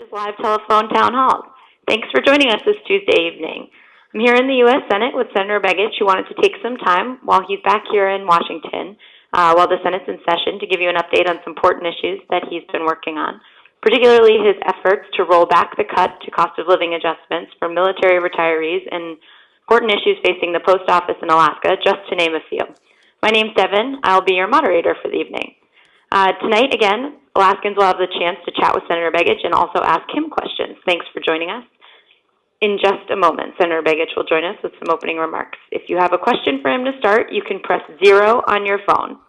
Alaskans Live Telephone Town Halls. Thanks for joining us this Tuesday evening. I'm here in the U.S. Senate with Senator Begich, who wanted to take some time while he's back here in Washington, while the Senate's in session, to give you an update on some important issues that he's been working on, particularly his efforts to roll back the cut to cost of living adjustments for military retirees and important issues facing the post office in Alaska, just to name a few. My name's Devin. I'll be your moderator for the evening. Tonight, again, Alaskans will have the chance to chat with Senator Begich and also ask him questions. Thanks for joining us. In just a moment, Senator Begich will join us with some opening remarks. If you have a question for him to start, you can press 0 on your phone.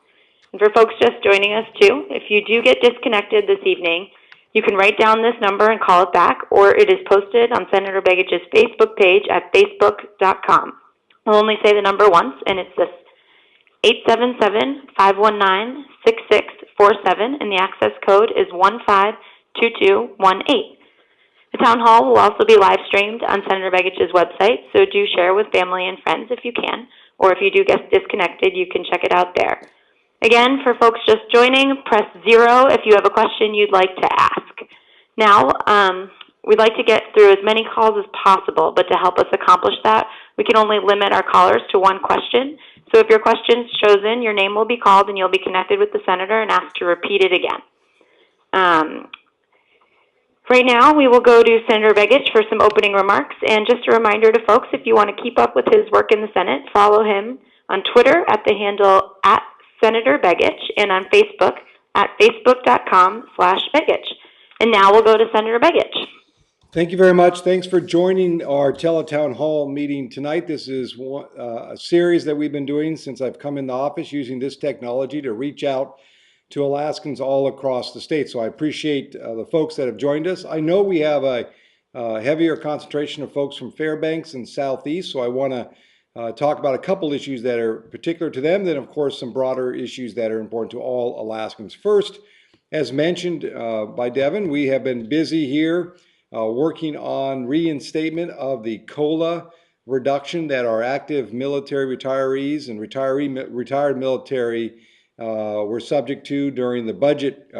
And for folks just joining us too, if you do get disconnected this evening, you can write down this number and call it back, or it is posted on Senator Begich's Facebook page at facebook.com. I'll only say the number once, and it's this: 877-519-6647, and the access code is 152218. The town hall will also be live streamed on Senator Begich's website, so do share with family and friends if you can, or if you do get disconnected, you can check it out there. Again, for folks just joining, press 0 if you have a question you'd like to ask. Now, we'd like to get through as many calls as possible, but to help us accomplish that, we can only limit our callers to one question. So if your question is chosen, your name will be called and you'll be connected with the senator and asked to repeat it again. Right now, we will go to Senator Begich for some opening remarks. And just a reminder to folks, if you want to keep up with his work in the Senate, follow him on Twitter at the handle @Senator Begich and on Facebook at facebook.com/Begich. And now we'll go to Senator Begich. Thank you very much. Thanks for joining our Teletown Hall meeting tonight. This is a series that we've been doing since I've come in the office, using this technology to reach out to Alaskans all across the state. So I appreciate the folks that have joined us. I know we have a heavier concentration of folks from Fairbanks and Southeast, so I want to talk about a couple issues that are particular to them, then of course some broader issues that are important to all Alaskans. First, as mentioned by Devin, we have been busy here working on reinstatement of the COLA reduction that our active military retirees and retired military were subject to during the budget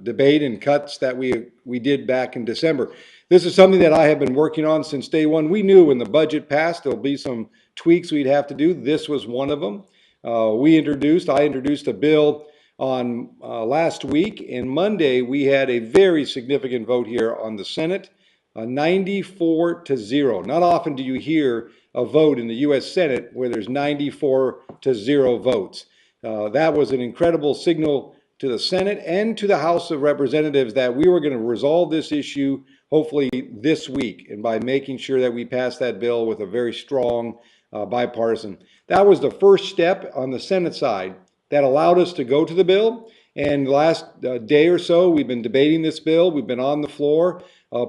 debate and cuts that we did back in December. This is something that I have been working on since day one. We knew when the budget passed there'll be some tweaks we'd have to do. This was one of them. I introduced a bill on last week, and Monday we had a very significant vote here on the Senate, 94-0. Not often do you hear a vote in the U.S. Senate where there's 94-0 votes. That was an incredible signal to the Senate and to the House of Representatives that we were going to resolve this issue hopefully this week, and by making sure that we pass that bill with a very strong bipartisan. That was the first step on the Senate side that allowed us to go to the bill. And the last day or so, we've been debating this bill. We've been on the floor,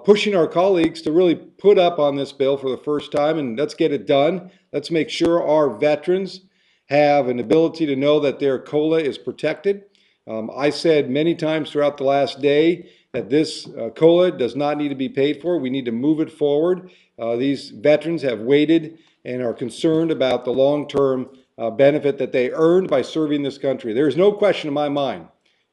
pushing our colleagues to really put up on this bill for the first time, and let's get it done. Let's make sure our veterans have an ability to know that their COLA is protected. I said many times throughout the last day that this COLA does not need to be paid for. We need to move it forward. These veterans have waited and are concerned about the long-term benefit that they earned by serving this country. There's no question in my mind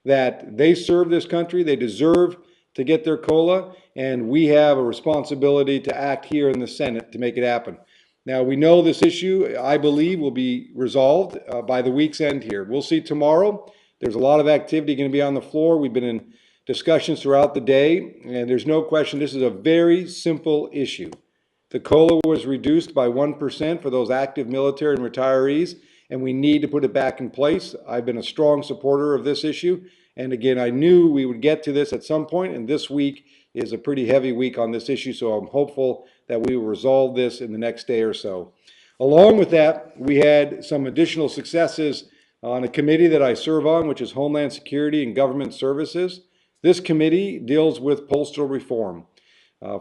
that they serve this country. They deserve to get their COLA, and we have a responsibility to act here in the Senate to make it happen. Now, we know this issue, I believe, will be resolved by the week's end here. We'll see tomorrow. There's a lot of activity going to be on the floor. We've been in discussions throughout the day, and there's no question this is a very simple issue. The COLA was reduced by 1% for those active military and retirees, and we need to put it back in place. I've been a strong supporter of this issue, and again, I knew we would get to this at some point, and this week is a pretty heavy week on this issue, so I'm hopeful that we will resolve this in the next day or so. Along with that, we had some additional successes on a committee that I serve on, which is Homeland Security and Government Services. This committee deals with postal reform.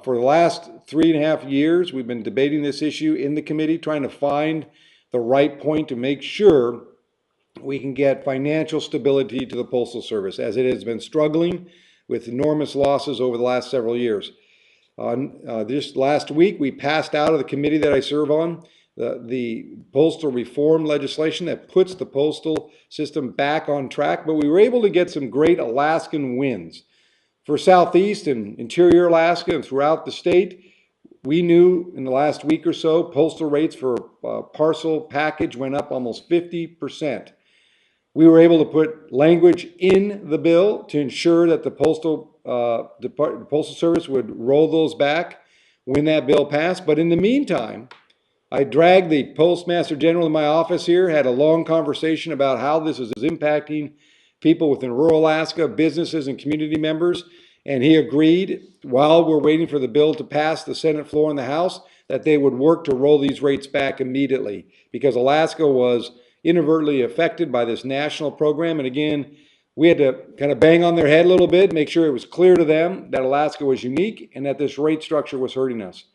For the last 3.5 years, we've been debating this issue in the committee, trying to find the right point to make sure we can get financial stability to the Postal Service, as it has been struggling with enormous losses over the last several years. This last week, we passed out of the committee that I serve on the postal reform legislation that puts the postal system back on track, but we were able to get some great Alaskan wins. For Southeast and Interior Alaska and throughout the state, we knew in the last week or so, postal rates for parcel package went up almost 50%. We were able to put language in the bill to ensure that the Postal Service would roll those back when that bill passed. But in the meantime, I dragged the Postmaster General in my office here, had a long conversation about how this is impacting people within rural Alaska, businesses and community members, and he agreed, while we're waiting for the bill to pass the Senate floor and the House, that they would work to roll these rates back immediately, because Alaska was inadvertently affected by this national program. And again, we had to kind of bang on their head a little bit, make sure it was clear to them that Alaska was unique and that this rate structure was hurting us.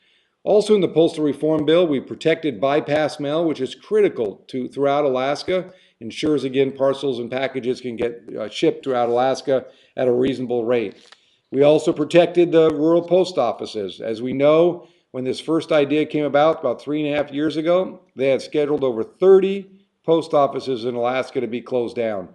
Also in the postal reform bill, we protected bypass mail, which is critical throughout Alaska. Ensures, again, parcels and packages can get shipped throughout Alaska at a reasonable rate. We also protected the rural post offices. As we know, when this first idea came about 3.5 years ago, they had scheduled over 30 post offices in Alaska to be closed down.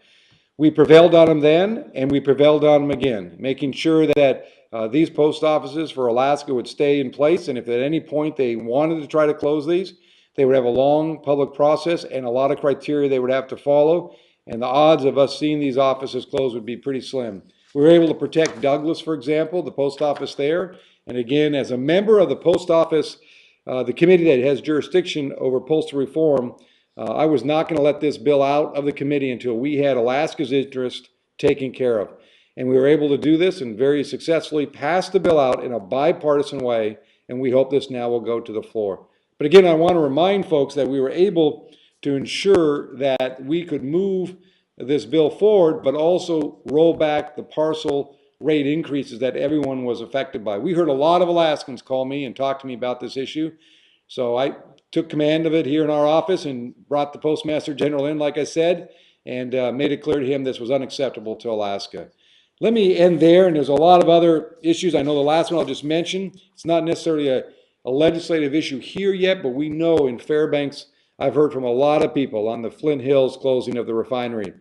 We prevailed on them then, and we prevailed on them again, making sure that these post offices for Alaska would stay in place, and if at any point they wanted to try to close these, they would have a long public process and a lot of criteria they would have to follow, and the odds of us seeing these offices closed would be pretty slim. We were able to protect Douglas, for example, the post office there, and again, as a member of the post office, the committee that has jurisdiction over postal reform, I was not going to let this bill out of the committee until we had Alaska's interest taken care of. And we were able to do this and very successfully pass the bill out in a bipartisan way, and we hope this now will go to the floor. But again, I want to remind folks that we were able to ensure that we could move this bill forward, but also roll back the parcel rate increases that everyone was affected by. We heard a lot of Alaskans call me and talk to me about this issue. So I took command of it here in our office and brought the Postmaster General in, like I said, and made it clear to him this was unacceptable to Alaska. Let me end there, and there's a lot of other issues. I know the last one I'll just mention. It's not necessarily a legislative issue here yet, but we know in Fairbanks, I've heard from a lot of people on the Flint Hills closing of the refinery.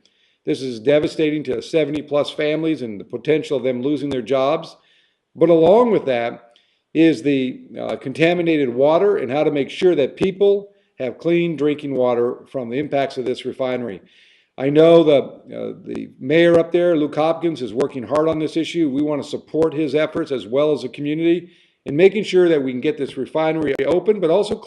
This is devastating to 70-plus families and the potential of them losing their jobs. But along with that is the contaminated water and how to make sure that people have clean drinking water from the impacts of this refinery. I know the mayor up there, Luke Hopkins, is working hard on this issue. We want to support his efforts as well as the community in making sure that we can get this refinery open, but also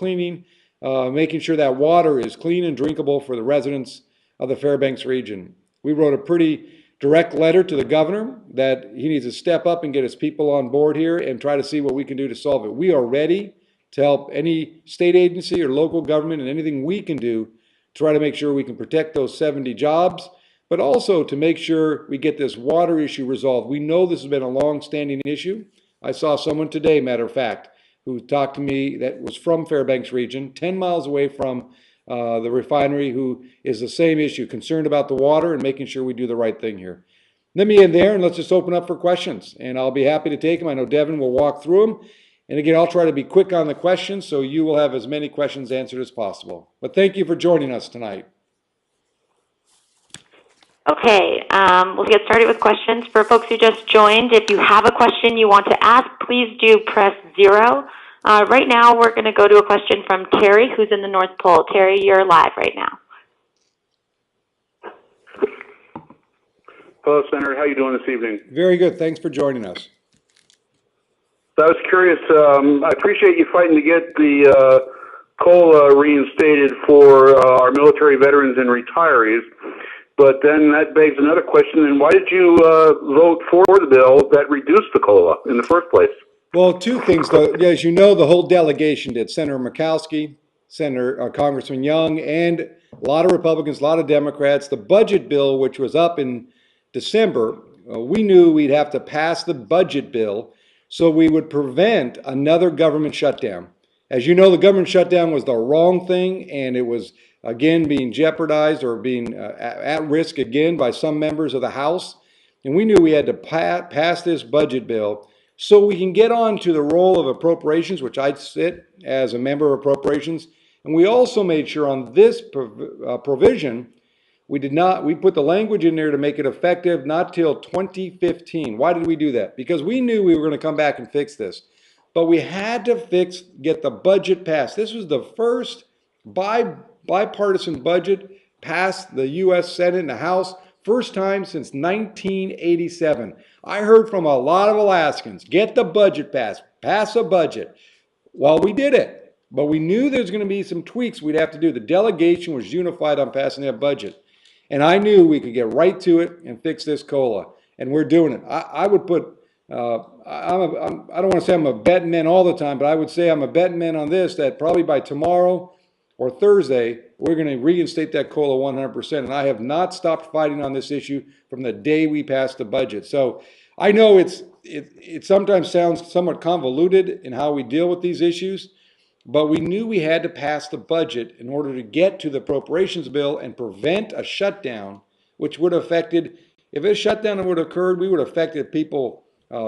making sure that water is clean and drinkable for the residents of the Fairbanks region. We wrote a pretty direct letter to the governor that he needs to step up and get his people on board here and try to see what we can do to solve it. We are ready to help any state agency or local government and anything we can do to try to make sure we can protect those 70 jobs, but also to make sure we get this water issue resolved. We know this has been a long-standing issue. I saw someone today, matter of fact, who talked to me that was from Fairbanks region, 10 miles away from the refinery, who is the same issue, concerned about the water and making sure we do the right thing here. Let me end there and let's just open up for questions, and I'll be happy to take them. I know Devin will walk through them. And again, I'll try to be quick on the questions so you will have as many questions answered as possible. But thank you for joining us tonight. Okay, we'll get started with questions. For folks who just joined, if you have a question you want to ask, please do press 0. Right now, we're going to go to a question from Terry, who's in the North Pole. Terry, you're live right now. Hello, Senator. How are you doing this evening? Very good. Thanks for joining us. So I was curious. I appreciate you fighting to get the COLA reinstated for our military veterans and retirees. But then that begs another question. And why did you vote for the bill that reduced the COLA in the first place? Well, two things, though. As you know, the whole delegation did. Senator Murkowski, Congressman Young, and a lot of Republicans, a lot of Democrats. The budget bill, which was up in December, we knew we'd have to pass the budget bill so we would prevent another government shutdown. As you know, the government shutdown was the wrong thing, and it was, again, being jeopardized or being at risk again by some members of the House. And we knew we had to pass this budget bill so we can get on to the role of appropriations, which I sit as a member of appropriations. And we also made sure on this provision, we put the language in there to make it effective not till 2015. Why did we do that? Because we knew we were going to come back and fix this. But we had to get the budget passed. This was the first bipartisan budget passed the U.S. Senate and the House, first time since 1987. I heard from a lot of Alaskans, get the budget passed, pass a budget. Well, we did it, but we knew there's going to be some tweaks we'd have to do. The delegation was unified on passing that budget. And I knew we could get right to it and fix this COLA, and we're doing it. I would put, I don't want to say I'm a betting man all the time, but I would say I'm a betting man on this, that probably by tomorrow or Thursday, we're going to reinstate that COLA 100%. And I have not stopped fighting on this issue from the day we passed the budget. So I know it sometimes sounds somewhat convoluted in how we deal with these issues, but we knew we had to pass the budget in order to get to the appropriations bill and prevent a shutdown, which would have affected, if a shutdown would have occurred, we would have affected people,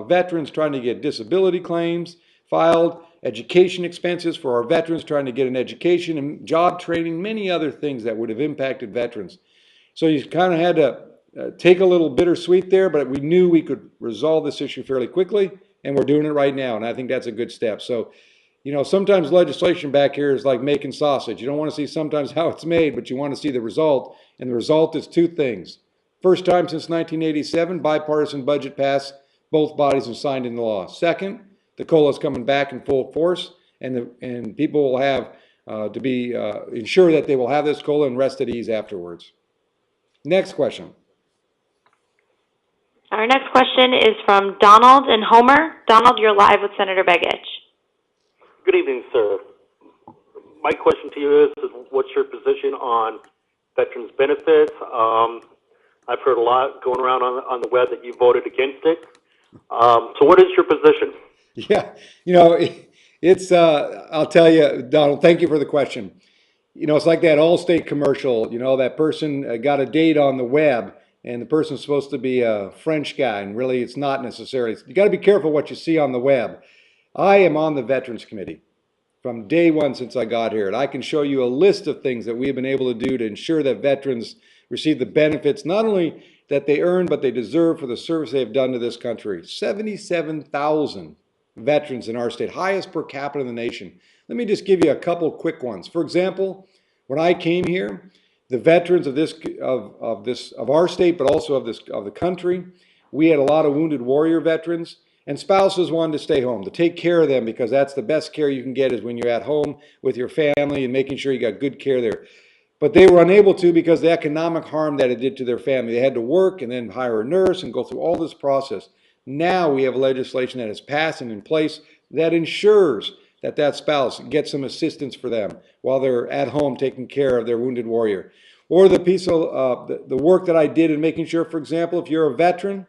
veterans trying to get disability claims filed, education expenses for our veterans trying to get an education and job training, many other things that would have impacted veterans. So you kind of had to take a little bittersweet there, but we knew we could resolve this issue fairly quickly, and we're doing it right now, and I think that's a good step. So, you know, sometimes legislation back here is like making sausage. You don't want to see sometimes how it's made, but you want to see the result, and the result is two things. First time since 1987, bipartisan budget passed both bodies and signed into law. Second, the COLA is coming back in full force, and people will have to be ensure that they will have this COLA and rest at ease afterwards. Next question. Our next question is from Donald and Homer. Donald, you're live with Senator Begich. Good evening, sir. My question to you is what's your position on veterans benefits? I've heard a lot going around on the web that you voted against it. So what is your position? Yeah, you know, it's, I'll tell you, Donald, thank you for the question. You know, it's like that Allstate commercial, you know, that person got a date on the web and the person's supposed to be a French guy, and really it's not necessarily. You got to be careful what you see on the web. I am on the Veterans Committee from day one since I got here, and I can show you a list of things that we have been able to do to ensure that veterans receive the benefits, not only that they earn, but they deserve for the service they have done to this country. 77,000 veterans in our state, highest per capita in the nation. Let me just give you a couple quick ones. For example, when I came here, the veterans of our state, but also of the country, we had a lot of wounded warrior veterans, and spouses wanted to stay home to take care of them, because that's the best care you can get, is when you're at home with your family and making sure you got good care there. But they were unable to because of the economic harm that it did to their family. They had to work and then hire a nurse and go through all this process. Now we have legislation that is passed and in place that ensures that that spouse gets some assistance for them while they're at home taking care of their wounded warrior. Or the piece of the work that I did in making sure, for example, if you're a veteran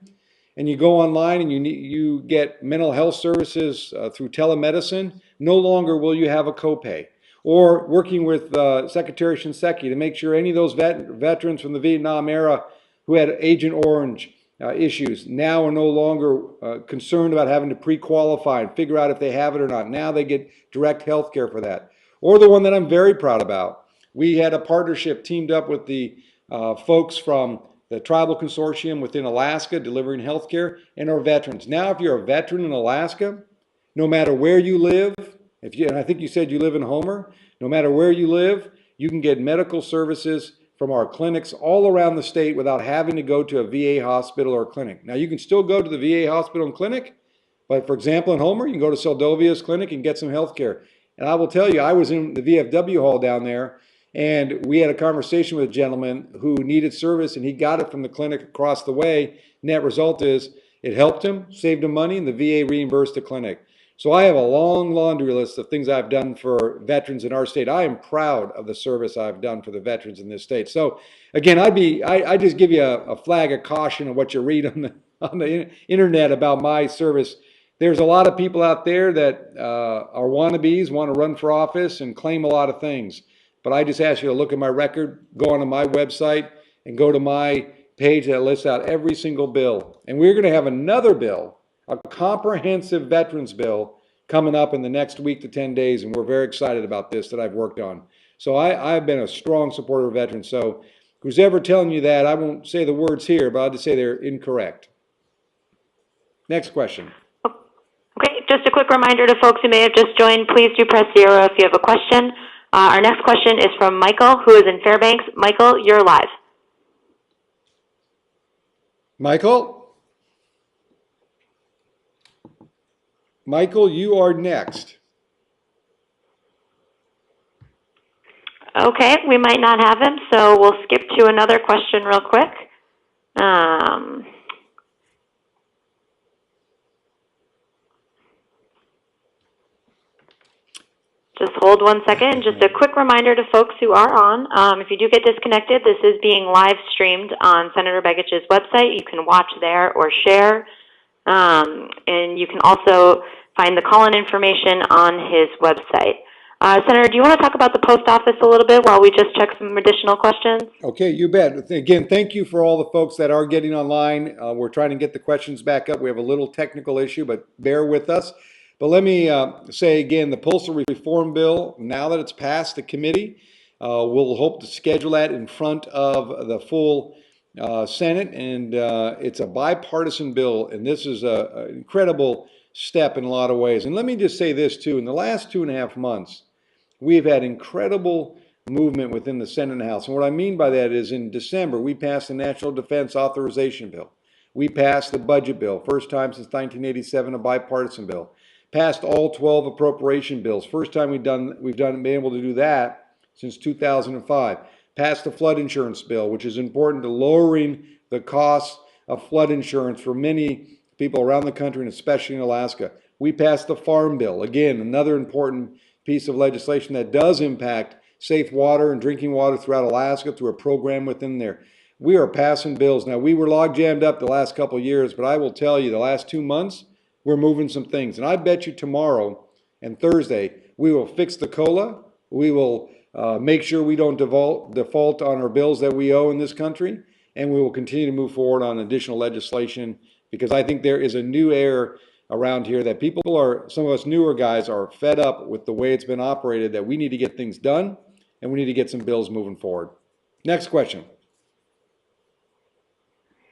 and you go online and you get mental health services through telemedicine, no longer will you have a copay. Or working with Secretary Shinseki to make sure any of those veterans from the Vietnam era who had Agent Orange issues now are no longer concerned about having to pre-qualify and figure out if they have it or not. Now they get direct health care for that. Or the one that I'm very proud about. We had a partnership teamed up with the folks from the Tribal Consortium within Alaska delivering health care, and our veterans. Now if you're a veteran in Alaska, no matter where you live, and I think you said you live in Homer, no matter where you live, you can get medical services from our clinics all around the state without having to go to a VA hospital or clinic. Now you can still go to the VA hospital and clinic, but for example in Homer, you can go to Seldovia's clinic and get some health care. And I will tell you, I was in the VFW hall down there, and we had a conversation with a gentleman who needed service, and he got it from the clinic across the way. Net result is it helped him, saved him money, and the VA reimbursed the clinic. So I have a long laundry list of things I've done for veterans in our state. I am proud of the service I've done for the veterans in this state. So again, I just give you a flag of caution of what you read on the internet about my service. There's a lot of people out there that are wannabes, want to run for office and claim a lot of things. But I just ask you to look at my record, go onto my website, and go to my page that lists out every single bill. And we're going to have another bill, a comprehensive veterans bill, coming up in the next week to 10 days, and we're very excited about this that I've worked on. So I've been a strong supporter of veterans. So Who's ever telling you that, I won't say the words here, but I'll just say they're incorrect. Next question. Okay, just a quick reminder to folks who may have just joined, please do press 0 if you have a question. Our next question is from Michael, who is in Fairbanks. Michael, you're live. Michael? Michael, you are next. Okay, we might not have him, so we'll skip to another question real quick. Just hold 1 second. Just a quick reminder to folks who are on, if you do get disconnected, this is being live streamed on Senator Begich's website. You can watch there or share. And you can also find the call-in information on his website. Senator, do you want to talk about the post office a little bit while we just check some additional questions? Okay, you bet. Again, thank you for all the folks that are getting online. We're trying to get the questions back up. We have a little technical issue, but bear with us. But let me say again, the Postal Reform Bill, now that it's passed the committee, we'll hope to schedule that in front of the full Senate. And it's a bipartisan bill, and this is an incredible step in a lot of ways. And let me just say this too, in the last 2.5 months, we've had incredible movement within the Senate and House. And what I mean by that is in December, we passed the National Defense Authorization Bill. We passed the budget bill, first time since 1987, a bipartisan bill. Passed all 12 appropriation bills. First time we've been able to do that since 2005. Passed the flood insurance bill, which is important to lowering the cost of flood insurance for many people around the country and especially in Alaska. We passed the farm bill, again, another important piece of legislation that does impact safe water and drinking water throughout Alaska through a program within there. We are passing bills. Now, we were log jammed up the last couple of years, but I will tell you the last 2 months, we're moving some things. And I bet you tomorrow and Thursday, we will fix the COLA. We will make sure we don't default on our bills that we owe in this country. And we will continue to move forward on additional legislation because I think there is a new air around here that people are, some of us newer guys are fed up with the way it's been operated, that we need to get things done and we need to get some bills moving forward. Next question.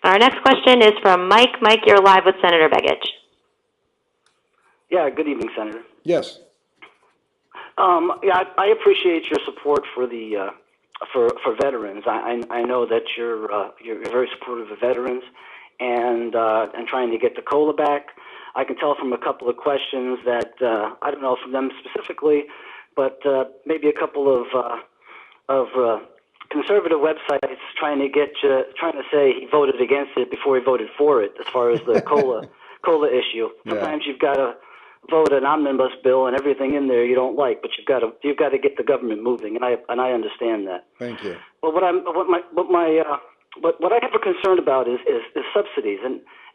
Our next question is from Mike. Mike, you're live with Senator Begich. Yeah, good evening, Senator. Yes. Yeah, I appreciate your support for the for veterans. I know that you're very supportive of veterans and trying to get the COLA back. I can tell from a couple of questions that I don't know from them specifically, but maybe a couple of conservative websites trying to say he voted against it before he voted for it. As far as the COLA issue, sometimes you've got to vote an omnibus bill and everything in there you don't like, but you've got to get the government moving, and I understand that. Thank you. But what I have a concern about is subsidies,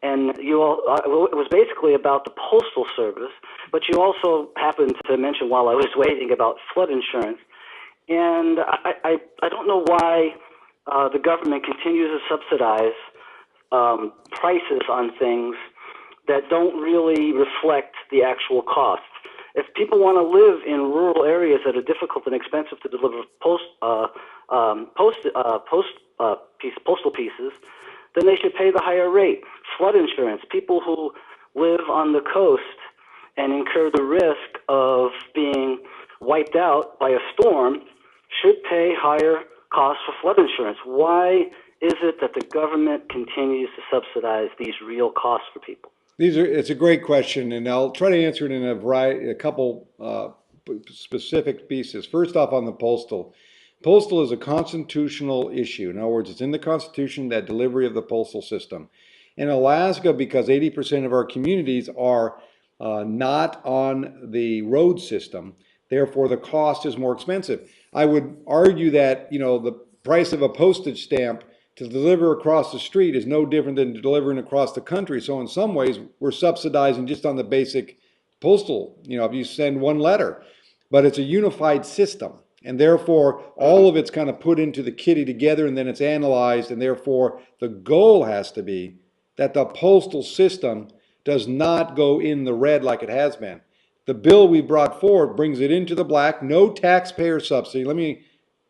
and you all it was basically about the Postal Service, but you also happened to mention while I was waiting about flood insurance, and I don't know why the government continues to subsidize prices on things that don't really reflect the actual cost. If people want to live in rural areas that are difficult and expensive to deliver postal pieces, then they should pay the higher rate. Flood insurance, people who live on the coast and incur the risk of being wiped out by a storm should pay higher costs for flood insurance. Why is it that the government continues to subsidize these real costs for people? It's a great question, and I'll try to answer it in a couple specific pieces. First off, on the postal. Postal is a constitutional issue. In other words, it's in the Constitution, that delivery of the postal system. In Alaska, because 80% of our communities are not on the road system, therefore the cost is more expensive. I would argue that, the price of a postage stamp to deliver across the street is no different than delivering across the country. So in some ways, we're subsidizing just on the basic postal, if you send one letter. But it's a unified system. And therefore, all of it's kind of put into the kitty together, and then it's analyzed. And therefore, the goal has to be that the postal system does not go in the red like it has been. The bill we brought forward brings it into the black, no taxpayer subsidy. Let me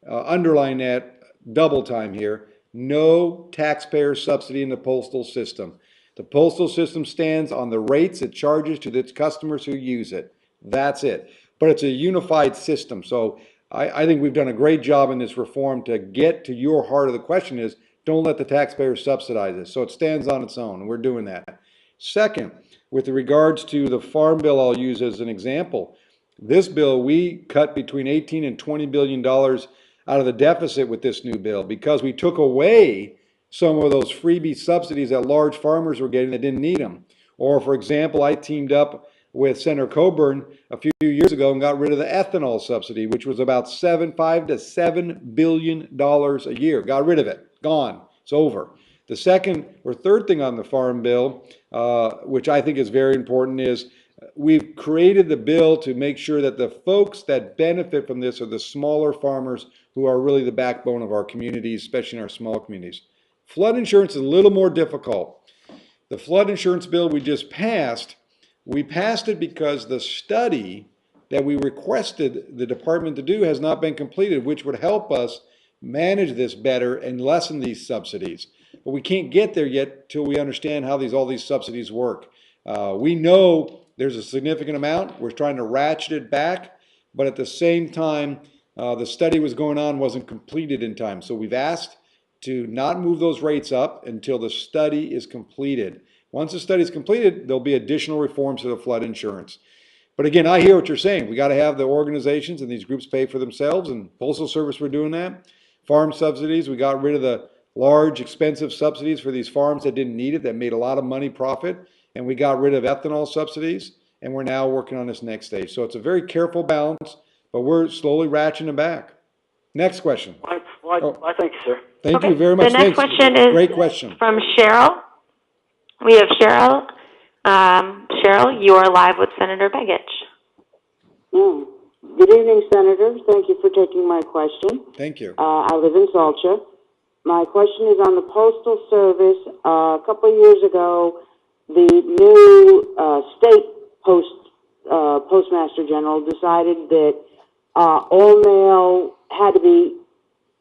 underline that. double time here, no taxpayer subsidy in the postal system. The postal system stands on the rates it charges to its customers who use it. That's it. But it's a unified system. So I think we've done a great job in this reform to get to your heart of the question is, don't let the taxpayers subsidize it. So it stands on its own, and we're doing that. Second, with regards to the farm bill I'll use as an example, this bill, we cut between 18 and $20 billion out of the deficit with this new bill because we took away some of those freebie subsidies that large farmers were getting that didn't need them. Or, for example, I teamed up with Senator Coburn a few years ago and got rid of the ethanol subsidy, which was about $5 to $7 billion a year. Got rid of it. Gone. It's over. The second or third thing on the farm bill, which I think is very important, is we've created the bill to make sure that the folks that benefit from this are the smaller farmers who are really the backbone of our communities, especially in our small communities. Flood insurance is a little more difficult. The flood insurance bill we just passed, we passed it because the study that we requested the department to do has not been completed, which would help us manage this better and lessen these subsidies. But we can't get there yet till we understand how all these subsidies work. We know there's a significant amount. We're trying to ratchet it back, but at the same time, the study was going on, wasn't completed in time. So we've asked to not move those rates up until the study is completed. Once the study is completed, there'll be additional reforms to the flood insurance. But again, I hear what you're saying. We got to have the organizations and these groups pay for themselves, and Postal Service, we're doing that. Farm subsidies, we got rid of the large, expensive subsidies for these farms that didn't need it, that made a lot of money profit, and we got rid of ethanol subsidies, and we're now working on this next stage. So it's a very careful balance, but we're slowly ratcheting it back. Next question. I thank you, sir. Thank you very much. The next question is great question. from Cheryl. We have Cheryl. Cheryl, you are live with Senator Begich. Good evening, Senators. Thank you for taking my question. Thank you. I live in Salcha. My question is on the Postal Service. A couple of years ago, the new state postmaster general decided that all mail had to be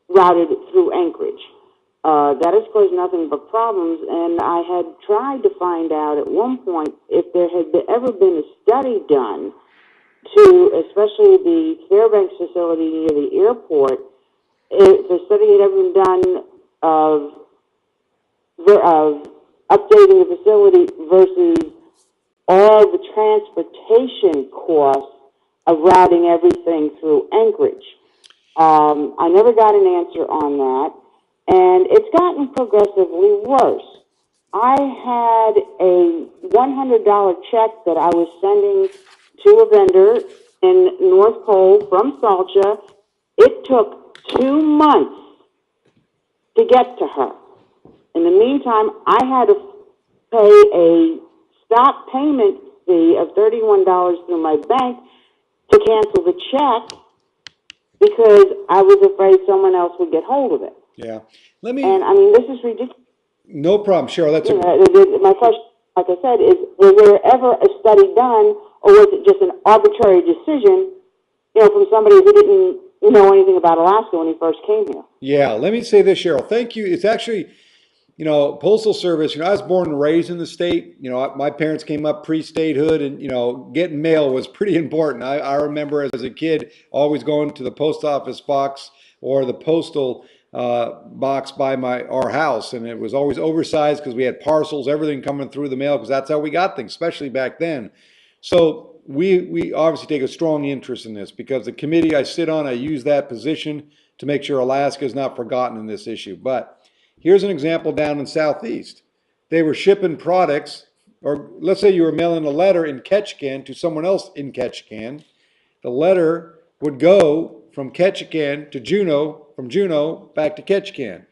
routed through Anchorage. That has caused nothing but problems, and I had tried to find out at one point if there had ever been a study done to, especially the Fairbanks facility near the airport, if a study had ever been done of updating the facility versus all the transportation costs of routing everything through Anchorage. I never got an answer on that, and it's gotten progressively worse. I had a $100 check that I was sending to a vendor in North Pole from Salcha. It took 2 months to get to her. In the meantime, I had to pay a stop payment fee of $31 through my bank to cancel the check because I was afraid someone else would get hold of it. Yeah. And I mean, this is ridiculous. No problem, Cheryl. That's my question, like I said, is was there ever a study done, or was it just an arbitrary decision, from somebody who didn't know anything about Alaska when he first came here? Yeah, let me say this, Cheryl. Thank you. It's actually, Postal Service, I was born and raised in the state. My parents came up pre-statehood, and, getting mail was pretty important. I remember as a kid always going to the post office box or the postal box by our house, and it was always oversized because we had parcels, everything coming through the mail, because that's how we got things, especially back then. So we obviously take a strong interest in this because the committee I sit on, I use that position to make sure Alaska is not forgotten in this issue. But here's an example down in Southeast. They were shipping products, or let's say you were mailing a letter in Ketchikan to someone else in Ketchikan. The letter would go from Ketchikan to Juneau, from Juneau back to Ketchikan.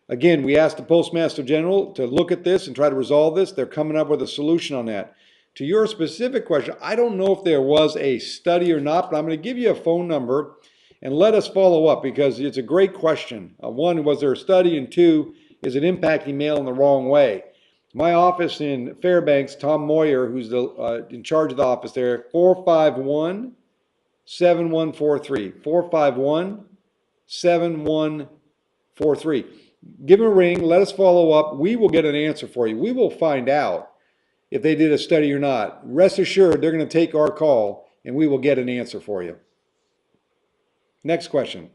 Again, we asked the Postmaster General to look at this and try to resolve this. They're coming up with a solution on that. To your specific question, I don't know if there was a study or not, but I'm going to give you a phone number and let us follow up because it's a great question. One, was there a study? And two, is it impacting mail in the wrong way? My office in Fairbanks, Tom Moyer, who's in charge of the office there, 451-7143. 451-7143. 43. Give them a ring. Let us follow up. We will get an answer for you. We will find out if they did a study or not. Rest assured, they're going to take our call, and we will get an answer for you. Next question.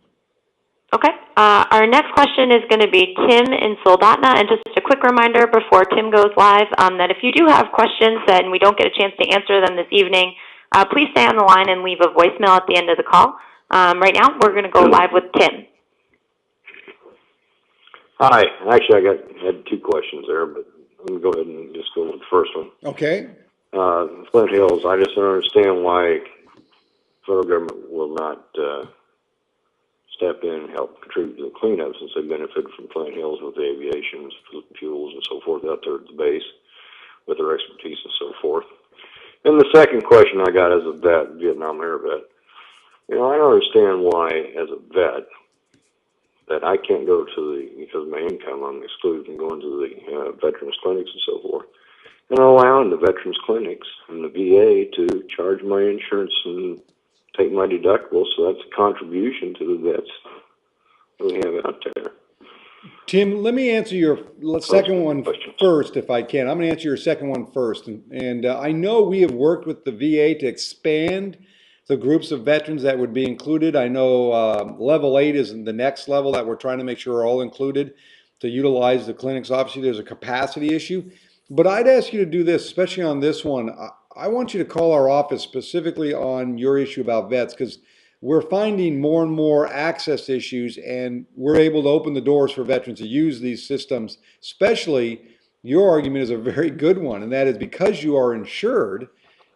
Okay. Our next question is going to be Tim in Soldotna. And just a quick reminder before Tim goes live that if you do have questions and we don't get a chance to answer them this evening, please stay on the line and leave a voicemail at the end of the call. Right now, we're going to go live with Tim. Hi. Actually, I had two questions there, but I'm going to go ahead and just go with the first one. Okay. Flint Hills, I just don't understand why the federal government will not step in and help contribute to the cleanup, since they benefit from Flint Hills with aviation, fuels, and so forth out there at the base with their expertise and so forth. And the second question I got as a vet, Vietnam Air vet, I don't understand why, as a vet, that I can't go to because of my income, I'm excluded from going to the veterans clinics and so forth. And allowing the veterans clinics and the VA to charge my insurance and take my deductible, so that's a contribution to the vets that we have out there. Tim, let me answer your second one first, if I can. I'm going to answer your second one first. And I know we have worked with the VA to expand the groups of veterans that would be included. I know level 8 is the next level that we're trying to make sure are all included to utilize the clinics. Obviously, there's a capacity issue. But I'd ask you to do this, especially on this one. I want you to call our office specifically on your issue about vets, because we're finding more and more access issues, and we're able to open the doors for veterans to use these systems. Especially, your argument is a very good one, and that is because you are insured,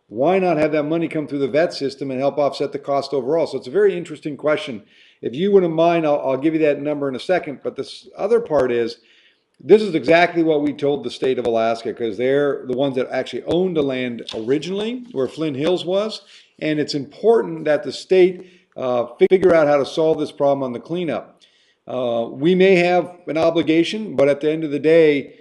why not have that money come through the vet system and help offset the cost overall? So it's a very interesting question. If you wouldn't mind, I'll give you that number in a second. But this other part is, this is exactly what we told the state of Alaska, because they're the ones that actually owned the land originally, where Flint Hills was. And it's important that the state figure out how to solve this problem on the cleanup. We may have an obligation, but at the end of the day,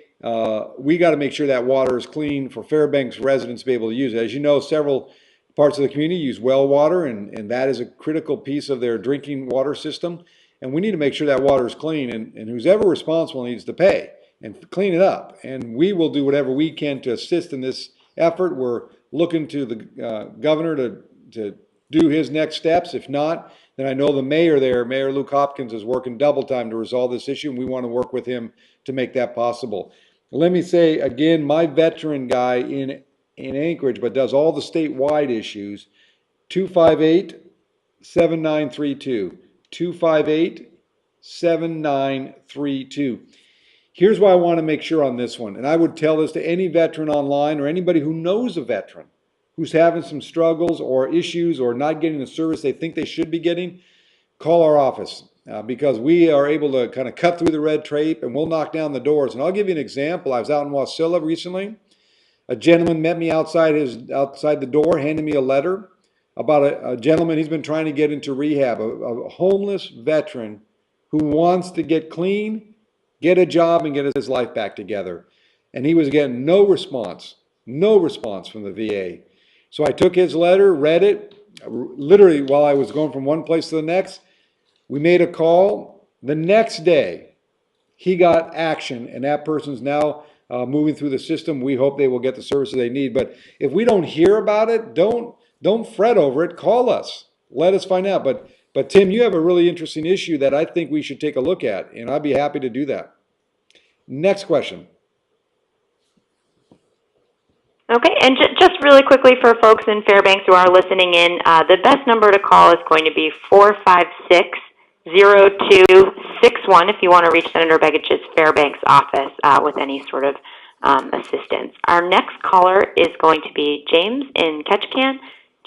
we got to make sure that water is clean for Fairbanks residents to be able to use it. As you know, several parts of the community use well water, and that is a critical piece of their drinking water system. And we need to make sure that water is clean, and who's ever responsible needs to pay and clean it up. And we will do whatever we can to assist in this effort. We're looking to the governor to do his next steps. If not, then I know the mayor there, Mayor Luke Hopkins, is working double time to resolve this issue, and we want to work with him to make that possible. Let me say again, my veteran guy in Anchorage, but does all the statewide issues, 258-7932. 258-7932. Here's why I want to make sure on this one, and I would tell this to any veteran online or anybody who knows a veteran who's having some struggles or issues or not getting the service they think they should be getting, call our office because we are able to kind of cut through the red tape, and we'll knock down the doors. And I'll give you an example. I was out in Wasilla recently. A gentleman met me outside the door, handed me a letter about a gentleman he's been trying to get into rehab, a homeless veteran who wants to get clean, get a job, and get his life back together. And he was getting no response from the VA. So I took his letter, read it, literally while I was going from one place to the next. We made a call. The next day, he got action, and that person's now moving through the system. We hope they will get the services they need. But if we don't hear about it, don't fret over it. Call us. Let us find out. But Tim, you have a really interesting issue that I think we should take a look at, and I'd be happy to do that. Next question. Okay, and just really quickly for folks in Fairbanks who are listening in, the best number to call is going to be 456-0261 if you want to reach Senator Begich's Fairbanks office with any sort of assistance. Our next caller is going to be James in Ketchikan.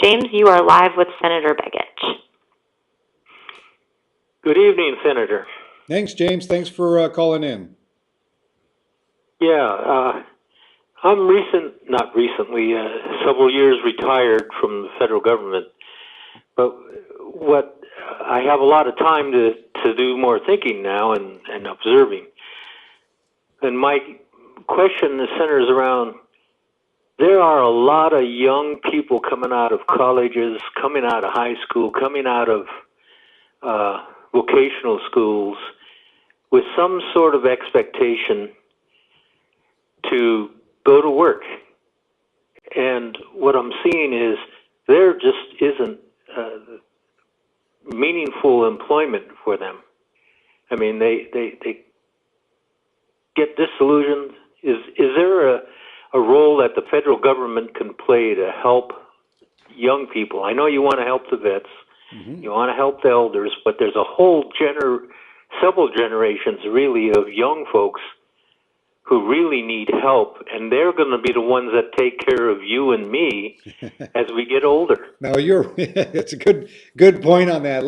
James, you are live with Senator Begich. Good evening, Senator. Thanks, James. Thanks for calling in. Yeah, I'm several years retired from the federal government, but I have a lot of time to do more thinking now and observing. And my question centers around, there are a lot of young people coming out of colleges, coming out of high school, coming out of vocational schools, with some sort of expectation to go to work. And what I'm seeing is there just isn't meaningful employment for them. I mean, they get disillusioned. Is there a role that the federal government can play to help young people? I know you want to help the vets, you want to help the elders, but there's a whole several generations really of young folks who really need help, and they're going to be the ones that take care of you and me as we get older. No, it's a good point on that.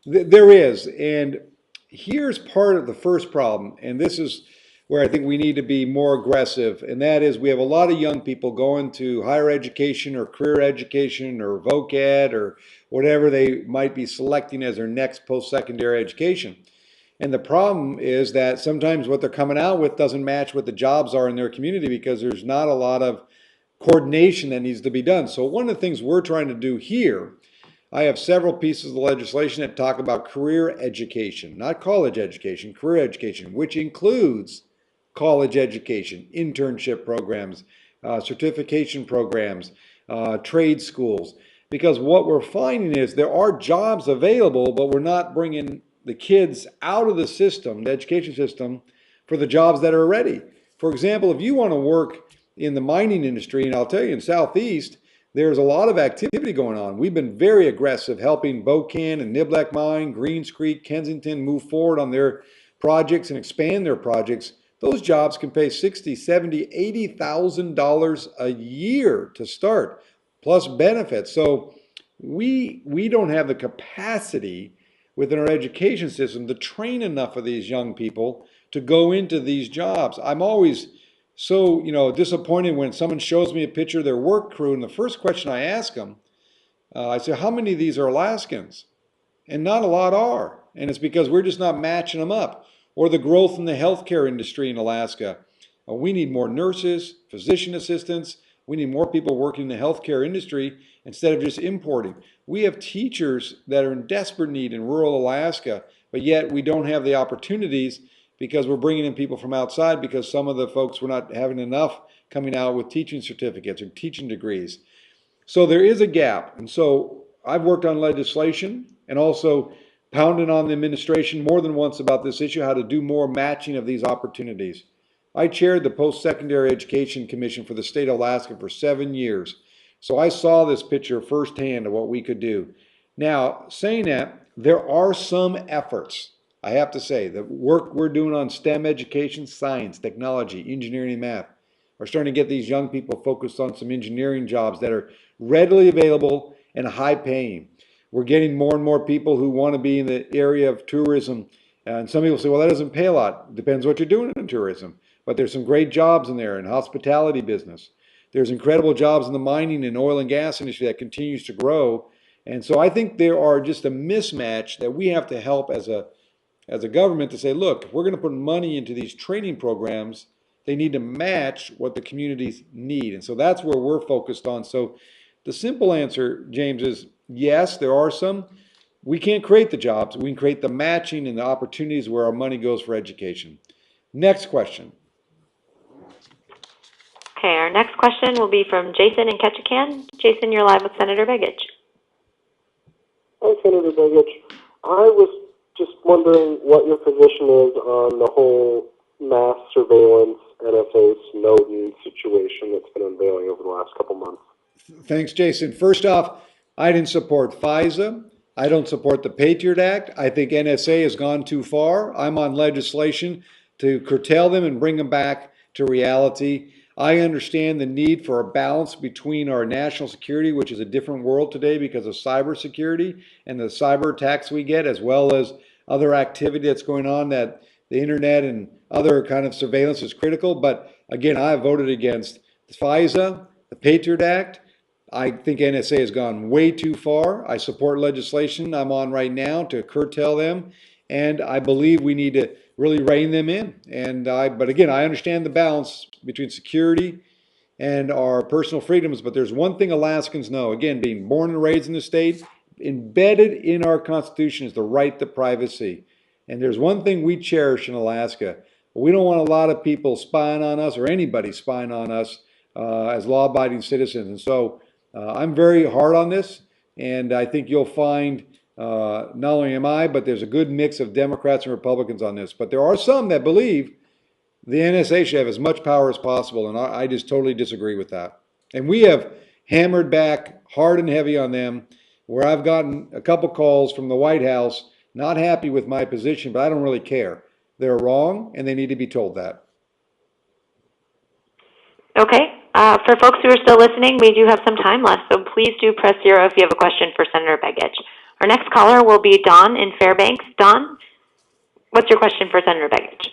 There is, and here's part of the first problem, and this is where I think we need to be more aggressive, and that is we have a lot of young people going to higher education or career education or voc ed or whatever they might be selecting as their next post-secondary education. And the problem is that sometimes what they're coming out with doesn't match what the jobs are in their community because there's not a lot of coordination that needs to be done. So one of the things we're trying to do here, I have several pieces of legislation that talk about career education, not college education, career education, which includes college education, internship programs, certification programs, trade schools. Because what we're finding is there are jobs available, but we're not bringing the kids out of the system, the education system, for the jobs that are ready. For example, if you want to work in the mining industry, and I'll tell you in Southeast, there's a lot of activity going on. We've been very aggressive helping Bocan and Niblack Mine, Greens Creek, Kensington move forward on their projects and expand their projects. Those jobs can pay $60,000, $70,000, $80,000 a year to start, plus benefits. So we don't have the capacity within our education system to train enough of these young people to go into these jobs. I'm always so disappointed when someone shows me a picture of their work crew, and the first question I ask them, I say, how many of these are Alaskans? And not a lot are. And it's because we're just not matching them up. Or the growth in the healthcare industry in Alaska. We need more nurses, physician assistants. We need more people working in the healthcare industry instead of just importing. We have teachers that are in desperate need in rural Alaska, but yet we don't have the opportunities because we're bringing in people from outside because some of the folks were not having enough coming out with teaching certificates or teaching degrees. So there is a gap. And so I've worked on legislation and also pounded on the administration more than once about this issue, how to do more matching of these opportunities. I chaired the Post-Secondary Education Commission for the state of Alaska for 7 years. So I saw this picture firsthand of what we could do. Now, saying that, there are some efforts. I have to say, the work we're doing on STEM education, science, technology, engineering, and math, are starting to get these young people focused on some engineering jobs that are readily available and high paying. We're getting more and more people who want to be in the area of tourism. And some people say, well, that doesn't pay a lot. Depends what you're doing in tourism. But there's some great jobs in there in hospitality business. There's incredible jobs in the mining and oil and gas industry that continues to grow. And so I think there are just a mismatch that we have to help as a government to say, look, if we're going to put money into these training programs, they need to match what the communities need. And so that's where we're focused on. So the simple answer, James, is yes, there are some. We can't create the jobs. We can create the matching and the opportunities where our money goes for education. Next question. Okay, our next question will be from Jason in Ketchikan. Jason, you're live with Senator Begich. Hi, Senator Begich. I was just wondering what your position is on the whole mass surveillance NSA Snowden situation that's been unveiling over the last couple months. Thanks, Jason. First off, I didn't support FISA. I don't support the Patriot Act. I think NSA has gone too far. I'm on legislation to curtail them and bring them back to reality. I understand the need for a balance between our national security, which is a different world today because of cybersecurity and the cyber attacks we get, as well as other activity that's going on that the internet and other kind of surveillance is critical. But again, I voted against FISA, the Patriot Act. I think NSA has gone way too far. I support legislation I'm on right now to curtail them, and I believe we need to really rein them in. But again, I understand the balance between security and our personal freedoms, but there's one thing Alaskans know, again, being born and raised in the state, embedded in our Constitution is the right to privacy. And there's one thing we cherish in Alaska. We don't want a lot of people spying on us or anybody spying on us as law-abiding citizens. And so I'm very hard on this, and I think you'll find not only am I, but there's a good mix of Democrats and Republicans on this. But there are some that believe the NSA should have as much power as possible, and I just totally disagree with that. And we have hammered back hard and heavy on them, where I've gotten a couple calls from the White House not happy with my position, but I don't really care. They're wrong, and they need to be told that. Okay. For folks who are still listening, we do have some time left, so please do press 0 if you have a question for Senator Begich. Our next caller will be Don in Fairbanks. Don, what's your question for Senator Begich?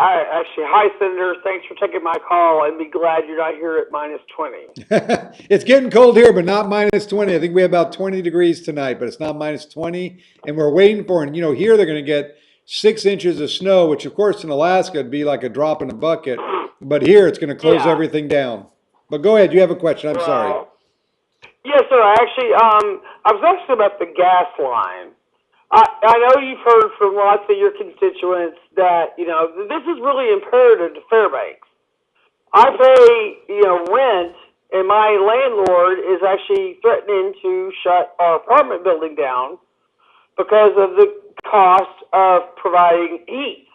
Hi, Senator. Thanks for taking my call. I'd be glad you're not here at -20. It's getting cold here, but not -20. I think we have about 20 degrees tonight, but it's not -20. And we're waiting for, and here they're going to get 6 inches of snow, which of course in Alaska would be like a drop in a bucket. But here it's going to close everything down. But go ahead. You have a question. I'm sorry. Yes, sir. I was asking about the gas line. I know you've heard from lots of your constituents that, this is really imperative to Fairbanks. I pay, rent, and my landlord is actually threatening to shut our apartment building down because of the cost of providing heat.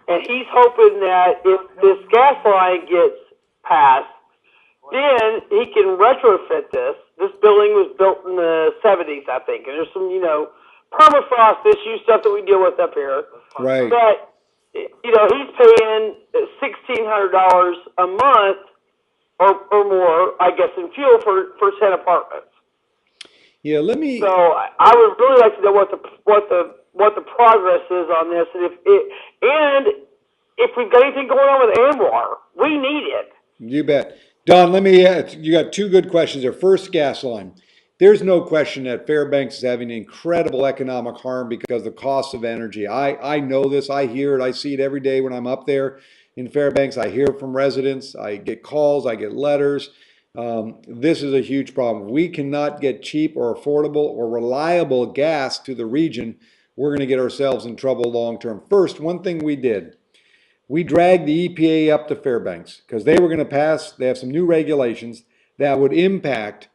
And he's hoping that if this gas line gets passed, then he can retrofit this. This building was built in the 70s, I think, and there's some, permafrost issue stuff that we deal with up here. Right. But, he's paying $1,600 a month or more, I guess, in fuel for 10 apartments. Yeah, let me. So I would really like to know what the progress is on this, and if we've got anything going on with ANWR, we need it. You bet. Don, you got 2 good questions there. First, gas line. There's no question that Fairbanks is having incredible economic harm because of the cost of energy. I know this. I hear it. I see it every day when I'm up there in Fairbanks. I hear from residents. I get calls. I get letters. This is a huge problem. We cannot get cheap or affordable or reliable gas to the region. We're going to get ourselves in trouble long term. First, one thing we did, we dragged the EPA up to Fairbanks because they were going to pass, they have some new regulations that would impact